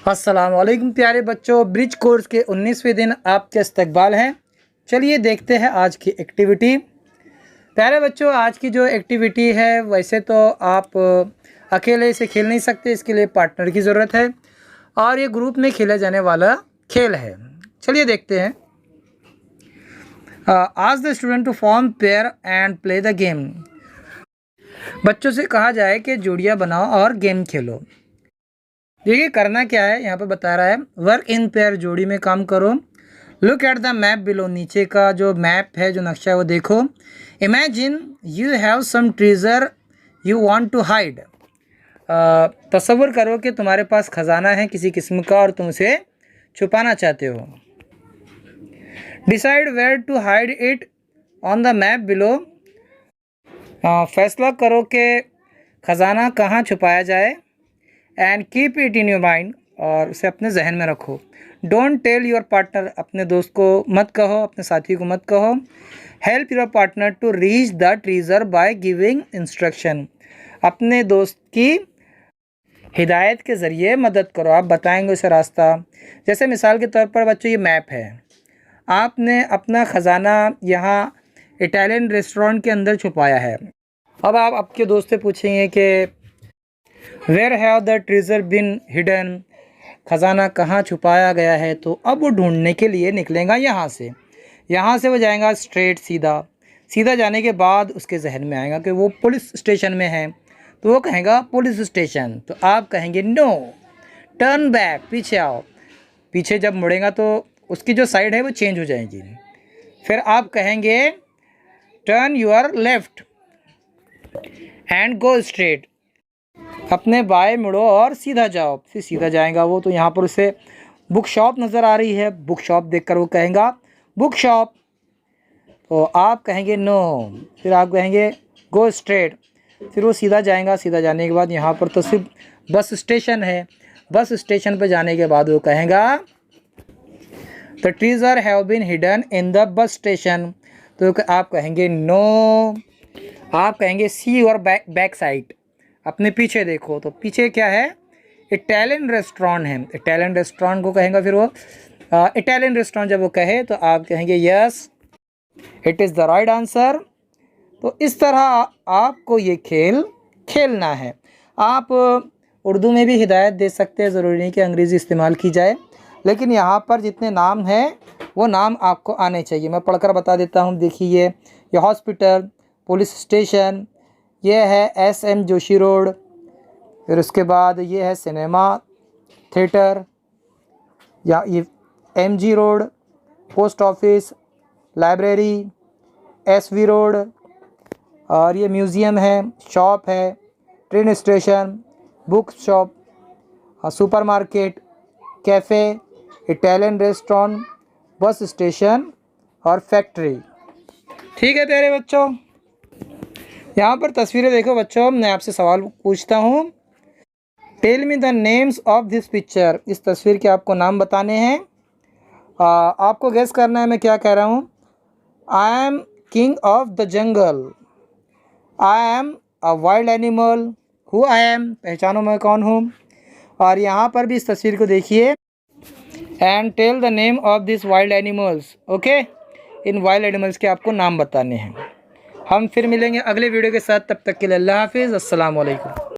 अस्सलाम वालेकुम प्यारे बच्चों, ब्रिज कोर्स के 19वें दिन आपके इस्तकबाल हैं। चलिए देखते हैं आज की एक्टिविटी। प्यारे बच्चों, आज की जो एक्टिविटी है वैसे तो आप अकेले से खेल नहीं सकते, इसके लिए पार्टनर की ज़रूरत है और ये ग्रुप में खेला जाने वाला खेल है। चलिए देखते हैं। Ask the student to form pair and play the game. बच्चों से कहा जाए कि जोड़ियाँ बनाओ और गेम खेलो। देखिए करना क्या है, यहाँ पे बता रहा है वर्क इन पेयर, जोड़ी में काम करो। Look at the map below, नीचे का जो मैप है, जो नक्शा है वो देखो। Imagine you have some treasure you want to hide. तसव्वुर करो कि तुम्हारे पास खजाना है किसी किस्म का और तुम उसे छुपाना चाहते हो। Decide where to hide it on the map below. फैसला करो कि खजाना कहाँ छुपाया जाए। And keep it in your mind, और उसे अपने जहन में रखो। डोंट टेल योर पार्टनर, अपने दोस्त को मत कहो, अपने साथी को मत कहो। Help your partner to reach the treasure by giving instruction, अपने दोस्त की हिदायत के ज़रिए मदद करो, आप बताएंगे उसे रास्ता। जैसे मिसाल के तौर पर बच्चों, ये मैप है, आपने अपना ख़जाना यहाँ इटालियन रेस्टोरेंट के अंदर छुपाया है। अब आप आपके दोस्त से पूछेंगे कि where have the treasure been hidden, ख़जाना कहाँ छुपाया गया है। तो अब वो ढूंढने के लिए निकलेगा यहाँ से वो जाएगा स्ट्रेट, सीधा जाने के बाद उसके जहन में आएगा कि वो पुलिस स्टेशन में है, तो वो कहेगा पुलिस स्टेशन। तो आप कहेंगे नो, टर्न बैक, पीछे आओ। पीछे जब मुड़ेगा तो उसकी जो साइड है वो चेंज हो जाएगी। फिर आप कहेंगे turn your left and go straight, अपने बाएं मुड़ो और सीधा जाओ। फिर सीधा जाएगा वो, तो यहाँ पर उसे बुक शॉप नज़र आ रही है, बुक शॉप देखकर वो कहेगा बुक शॉप। तो आप कहेंगे नो, फिर आप कहेंगे गो स्ट्रेट। फिर वो सीधा जाएगा, सीधा जाने के बाद यहाँ पर तो सिर्फ बस स्टेशन है। बस स्टेशन पर जाने के बाद वो कहेगा the treasure have been hidden in the bus station. तो आप कहेंगे नो, आप कहेंगे सी योर बैक साइड, अपने पीछे देखो। तो पीछे क्या है, इटालियन रेस्टोरेंट है। इटालियन रेस्टोरेंट को कहेगा, फिर वो इटालियन रेस्टोरेंट जब वो कहे तो आप कहेंगे yes, it is the right answer. तो इस तरह आपको ये खेल खेलना है। आप उर्दू में भी हिदायत दे सकते हैं, ज़रूरी नहीं कि अंग्रेज़ी इस्तेमाल की जाए, लेकिन यहाँ पर जितने नाम हैं वो नाम आपको आने चाहिए। मैं पढ़कर बता देता हूँ। देखिए, ये हॉस्पिटल, पुलिस स्टेशन, ये है SM जोशी रोड, फिर उसके बाद ये है सिनेमा थिएटर, या ये MG road, post office, library, SV road, और ये म्यूज़ियम है, शॉप है, train station, book shop, supermarket, cafe, Italian restaurant, bus station और फैक्ट्री। ठीक है प्यारे बच्चों, यहाँ पर तस्वीरें देखो बच्चों। मैं आपसे सवाल पूछता हूँ, tell me the names of this picture. इस तस्वीर के आपको नाम बताने हैं। आपको गेस करना है मैं क्या कह रहा हूँ। I am king of the jungle, I am a wild animal, who I am, पहचानो मैं कौन हूँ। और यहाँ पर भी इस तस्वीर को देखिए, and tell the name of this wild animals. Okay, इन वाइल्ड एनिमल्स के आपको नाम बताने हैं। हम फिर मिलेंगे अगले वीडियो के साथ, तब तक के लिए अल्लाह हाफिज़, अस्सलाम वालेकुम।